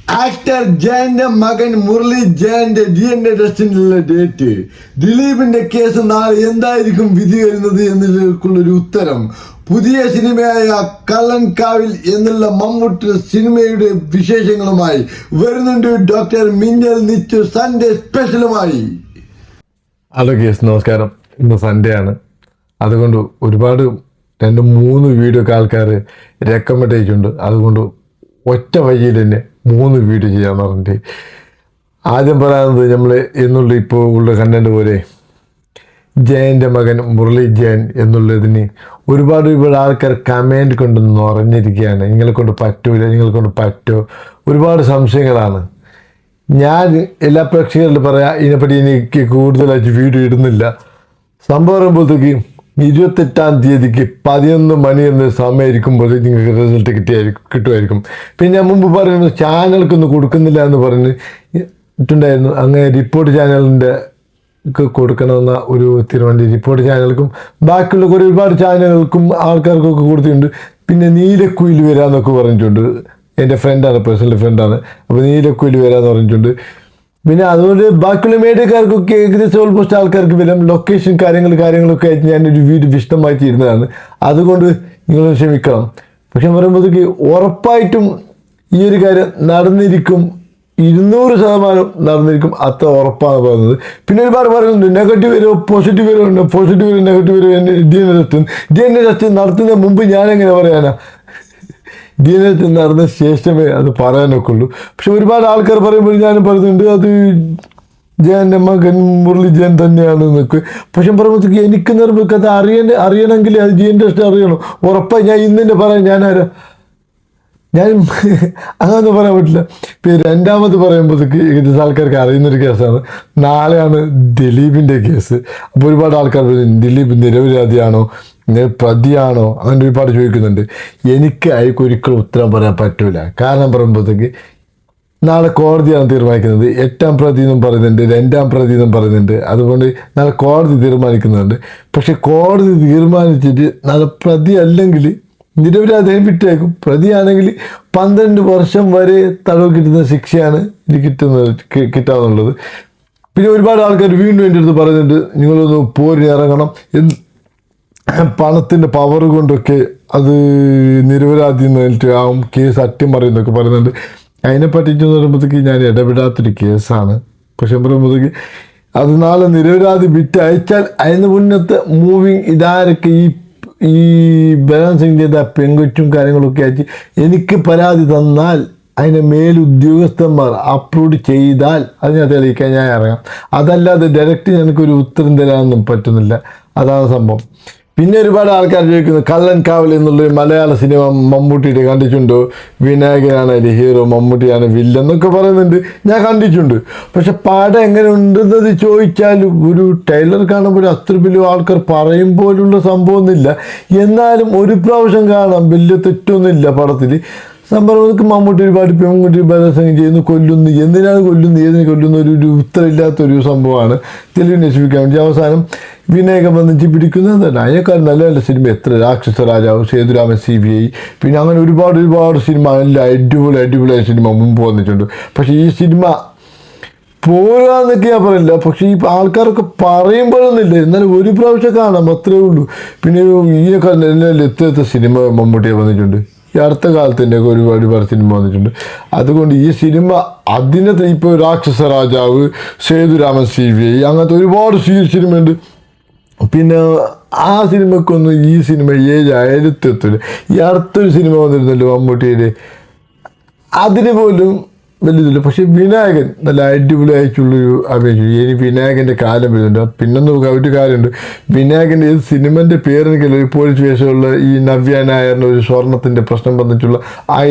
Actor ജയന്റെ മകൻ Murali ജയന്റെ DNA ടെസ്റ്റിനുള്ള date, ദിലീപിന്റെ case നാളെ എന്തായിരിക്കും വിധി വരുന്നത് എന്നതിലേക്കുള്ളൊരു ഉത്തരം, പുതിയ സിനിമയായ കള്ളൻകാവിൽ എന്നുള്ള മമ്മൂട്ടി സിനിമയുടെ വിശേഷങ്ങളുമായി വരുന്നുണ്ട് ഡോക്ടർ മിന്നൽ നിച്ചു സൺഡേ സ്പെഷ്യലുമായി. ഹലോ കേസ്, നമസ്കാരം. ഇന്ന് സൺഡേ ആണ്. അതുകൊണ്ട് ഒരുപാട് 2-3 വീഡിയോ ഒക്കെ ആൾക്കാർ റെക്കമെൻഡ് ചെയ്തിട്ടുണ്ട്. അതുകൊണ്ട് ഒറ്റ വഴിയിൽ തന്നെ 3 വീഡിയോ ചെയ്യാൻ പറഞ്ഞിട്ട് ആദ്യം പറയുന്നത് നമ്മൾ എന്നുള്ള ഇപ്പോൾ ഉള്ള കണ്ടന്റ് പോലെ ജയൻ്റെ മകൻ മുരളി ജയൻ എന്നുള്ളതിന് ഒരുപാട് ആൾക്കാർ കമൻറ്റ് കൊണ്ട് നിറഞ്ഞിരിക്കുകയാണ്. നിങ്ങളെ കൊണ്ട് പറ്റൂല, നിങ്ങളെ കൊണ്ട് പറ്റോ, ഒരുപാട് സംശയങ്ങളാണ്. ഞാൻ എല്ലാ പ്രേക്ഷകരോടും പറയാം, ഇതിനെപ്പറ്റി എനിക്ക് കൂടുതലായിട്ട് വീഡിയോ ഇടുന്നില്ല. സംഭവം പറയുമ്പോഴത്തേക്ക് 28-ാം തീയതിക്ക് 11 മണി എന്ന സമയമായിരിക്കുമ്പോൾ നിങ്ങൾക്ക് റിസൾട്ട് കിട്ടുമായിരിക്കും. പിന്നെ ഞാൻ മുമ്പ് പറയുന്നത് ചാനൽക്കൊന്നും കൊടുക്കുന്നില്ല എന്ന് പറഞ്ഞിട്ടുണ്ടായിരുന്നു. അങ്ങനെ റിപ്പോർട്ട് ചാനലിൻ്റെ കൊടുക്കണമെന്ന ഒരു തീരുമാനം റിപ്പോർട്ട് ചാനൽക്കും ബാക്കിയുള്ള ഒരുപാട് ചാനലുകൾക്കും ആൾക്കാർക്കൊക്കെ കൊടുത്തിട്ടുണ്ട്. പിന്നെ നീലക്കുയിൽ വരാമെന്നൊക്കെ പറഞ്ഞിട്ടുണ്ട്. എൻ്റെ ഫ്രണ്ടാണ്, പേഴ്സണൽ ഫ്രണ്ടാണ്. അപ്പോൾ നീലക്കുയിൽ വരാമെന്ന് പറഞ്ഞിട്ടുണ്ട്. പിന്നെ അതുകൊണ്ട് ബാക്കിയുള്ള മീഡിയക്കാർക്കൊക്കെ ഏകദേശം ഓൾമോസ്റ്റ് ആൾക്കാർക്ക് വരാം. ലൊക്കേഷൻ കാര്യങ്ങളൊക്കെ ആയിട്ട് ഞാനൊരു വീഡിയോ വിശദമായിട്ട് ഇരുന്നതാണ്. അതുകൊണ്ട് നിങ്ങൾ ക്ഷമിക്കണം. പക്ഷെ പറയുമ്പോഴത്തേക്ക് ഉറപ്പായിട്ടും ഈ ഒരു കാര്യം നടന്നിരിക്കും, 200% നടന്നിരിക്കും, അത്ര ഉറപ്പാണ് പറയുന്നത്. പിന്നെ ഒരുപാട് പറയുന്നുണ്ട് നെഗറ്റീവ് വരുമോ പോസിറ്റീവ് വരുമോ, പോസിറ്റീവ് വരും നെഗറ്റീവ് വരും. DNA ടെസ്റ്റ് നടത്തുന്നതിന് മുമ്പ് ഞാനെങ്ങനെ പറയാനാ? DNA ടെസ്റ്റ് നടന്ന ശേഷമേ അത് പറയാനൊക്കെ ഉള്ളൂ. പക്ഷെ ഒരുപാട് ആൾക്കാർ പറയുമ്പോൾ ഞാനും പറയുന്നുണ്ട് അത് ജയൻ്റെ മകൻ മുരളി ജയൻ തന്നെയാണ് എന്നൊക്കെ. പക്ഷെ പറയുമ്പോഴത്തേക്ക് എനിക്ക് നിർമ്മിക്കുക അത് അറിയണമെങ്കിൽ അത് DNA ടെസ്റ്റ് അറിയണം. ഉറപ്പായി ഞാൻ ഇന്ന് തന്നെ പറയാം. ഞാൻ അങ്ങനൊന്നും പറയാൻ പറ്റില്ല. പിന്നെ രണ്ടാമത് പറയുമ്പോഴത്തേക്ക് ഏകദേശം ആൾക്കാർക്ക് അറിയുന്നൊരു കേസാണ്. നാളെയാണ് ദിലീപിൻ്റെ കേസ്. അപ്പോൾ ഒരുപാട് ആൾക്കാർ ദിലീപ് നിരപരാധിയാണോ, പ്രതിയാണോ, അങ്ങനെ ഒരുപാട് ചോദിക്കുന്നുണ്ട്. എനിക്ക് അതിലേക്ക് ഒരിക്കലും ഉത്തരം പറയാൻ പറ്റൂല. കാരണം പറയുമ്പോഴത്തേക്ക് നാളെ കോടതിയാണ് തീരുമാനിക്കുന്നത്. 8ാം പ്രതി എന്നും പറയുന്നുണ്ട്, 2ാം പ്രതി എന്നും പറയുന്നുണ്ട്. അതുകൊണ്ട് നാളെ കോടതി തീരുമാനിക്കുന്നുണ്ട്. പക്ഷെ കോടതി തീരുമാനിച്ചിട്ട് നാളെ പ്രതി അല്ലെങ്കിൽ നിരപരാധിയെ വിട്ടേക്കും. പ്രതിയാണെങ്കിൽ 12 വർഷം വരെ തടവ് കിട്ടുന്ന ശിക്ഷയാണ് ഇത് കിട്ടാന്നുള്ളത്. പിന്നെ ഒരുപാട് ആൾക്കാർ വീണ്ടും എൻ്റെ അടുത്ത് പറയുന്നുണ്ട് നിങ്ങളൊന്ന് പോരിനിറങ്ങണം, പണത്തിൻ്റെ പവർ കൊണ്ടൊക്കെ അത് നിരപരാധി എന്നിട്ട് ആവും, കേസ് അട്ടിമറിയെന്നൊക്കെ പറയുന്നുണ്ട്. അതിനെ പറ്റിയിട്ട് പറയുമ്പോഴത്തേക്ക് ഞാൻ ഇടപെടാത്തൊരു കേസാണ്. പക്ഷെ പറയുമ്പോഴത്തേക്ക് അത് നാളെ നിരപരാധി വിറ്റ് അയച്ചാൽ അതിന് മുന്നത്തെ മൂവിങ് ഇതാരൊക്കെ ഈ ബാലൻസിങ് ചെയ്ത പെങ്കൊച്ചും കാര്യങ്ങളൊക്കെ ആയിട്ട് എനിക്ക് പരാതി തന്നാൽ അതിനെ മേലുദ്യോഗസ്ഥന്മാർ അപ്ലോഡ് ചെയ്താൽ അതിനെ തെളിയിക്കാൻ ഞാൻ ഇറങ്ങാം. അതല്ലാതെ ഡയറക്റ്റ് എനിക്കൊരു ഉത്തരം തരാനൊന്നും പറ്റുന്നില്ല. അതാണ് സംഭവം. പിന്നെ ഒരുപാട് ആൾക്കാർ ചോദിക്കുന്നു കള്ളൻകാവിൽ എന്നുള്ളൊരു മലയാള സിനിമ മമ്മൂട്ടിയുടെ കണ്ടിട്ടുണ്ടോ, വിനായകനാണ് അതിൽ ഹീറോ, മമ്മൂട്ടിയാണ് വില്ലൻ എന്നൊക്കെ പറയുന്നുണ്ട്. ഞാൻ കണ്ടിട്ടുണ്ട്. പക്ഷെ പടം എങ്ങനെ ഉണ്ടെന്നത് ചോദിച്ചാൽ ഒരു ട്രെയിലർ കാണുമ്പോൾ അത്ര വലിയ ആൾക്കാർ പറയും പോലുള്ള സംഭവമൊന്നുമില്ല. എന്നാലും ഒരു പ്രാവശ്യം കാണാം, വലിയ തെറ്റൊന്നുമില്ല പടത്തിൽ. സംഭവങ്ങൾക്ക് മമ്മൂട്ടി ഒരുപാട് പെൺകുട്ടി ബലാത്സംഗം ചെയ്യുന്നു, കൊല്ലുന്നു. എന്തിനാണ് കൊല്ലുന്നു, ഏതിനെ കൊല്ലുന്ന ഒരു ഉത്തരമില്ലാത്തൊരു സംഭവമാണ്. തെളിവ് നശിപ്പിക്കാൻ വേണ്ടി അവസാനം വിനായകൻ വന്നിട്ട് പിടിക്കുന്നതല്ല. അതിനേക്കാൾ നല്ല നല്ല സിനിമ എത്ര, രാക്ഷസ രാജാവ്, സേതുരാമൻ CBI, പിന്നെ അങ്ങനെ ഒരുപാട് സിനിമ, നല്ല അടിപൊളിയായ സിനിമ മുമ്പ് വന്നിട്ടുണ്ട്. പക്ഷേ ഈ സിനിമ പോരാന്നൊക്കെ ഞാൻ പറയില്ല. പക്ഷേ ഈ ആൾക്കാരൊക്കെ പറയുമ്പോഴൊന്നുമില്ല. എന്നാലും ഒരു പ്രാവശ്യം കാണാം, അത്രേ ഉള്ളൂ. പിന്നെ ഇതിനേക്കാൾ നല്ല എത്ര സിനിമ മമ്മൂട്ടിയെ വന്നിട്ടുണ്ട്. ഈ അടുത്ത കാലത്ത് തന്നെ ഒരുപാട് സിനിമ വന്നിട്ടുണ്ട്. അതുകൊണ്ട് ഈ സിനിമ അതിനകത്ത് ഇപ്പോൾ രാക്ഷസ രാജാവ്, സേതുരാമൻ CBI, അങ്ങനത്തെ ഒരുപാട് സിനിമയുണ്ട്. പിന്നെ ആ സിനിമക്കൊന്നും ഈ സിനിമ എത്തില്ല. ഈ അടുത്തൊരു സിനിമ വന്നിരുന്നല്ലോ മമ്മൂട്ടിയുടെ, അതിന് പോലും വലിയതില്ല. പക്ഷെ വിനായകൻ നല്ല അടിപൊളിയായിട്ടുള്ളൊരു അഭിനയിച്ചു. ഇനി വിനായകൻ്റെ കാലം വരുന്നുണ്ട്. പിന്നെ ഒരു കാര്യമുണ്ട്, വിനായകൻ്റെ ഏത് സിനിമൻ്റെ പേരെനിക്കല്ല, ഒരു പോലീസ് വേഷമുള്ള ഈ നവ്യ നായറിൻ്റെ ഒരു സ്വർണത്തിൻ്റെ പ്രശ്നം വന്നിട്ടുള്ള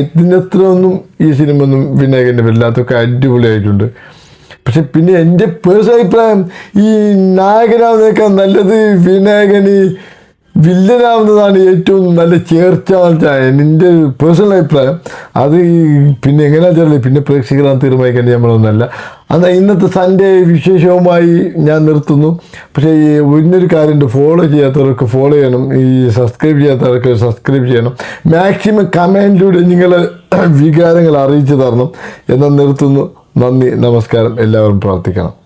ഇതിനത്ര ഒന്നും ഈ സിനിമ ഒന്നും വിനായകൻ്റെ വല്ലാത്തൊക്കെ അടിപൊളിയായിട്ടുണ്ട്. പക്ഷെ പിന്നെ എൻ്റെ പേഴ്സണൽ അഭിപ്രായം ഈ നായകനാവുന്നേക്കാൾ നല്ലത് വിനായകന് വില്ലനാവുന്നതാണ് ഏറ്റവും നല്ല ചേർച്ച. എൻ്റെ പേഴ്സണൽ അഭിപ്രായം. അത് പിന്നെ എങ്ങനെയാണെന്ന് വെച്ചാൽ പിന്നെ പ്രേക്ഷകരാണ് തീരുമാനിക്കേണ്ടത്, നമ്മളൊന്നല്ല. എന്നാൽ ഇന്നത്തെ സൺഡേ വിശേഷവുമായി ഞാൻ നിർത്തുന്നു. പക്ഷേ ഈ ഇന്നൊരു കാര്യമുണ്ട്, ഫോളോ ചെയ്യാത്തവർക്ക് ഫോളോ ചെയ്യണം, ഈ സബ്സ്ക്രൈബ് ചെയ്യാത്തവർക്ക് സബ്സ്ക്രൈബ് ചെയ്യണം. മാക്സിമം കമൻറ്റിലൂടെ നിങ്ങൾ വികാരങ്ങൾ അറിയിച്ചു തരണം എന്ന് നിർത്തുന്നു. നന്ദി, നമസ്കാരം. എല്ലാവരും പ്രാർത്ഥിക്കണം.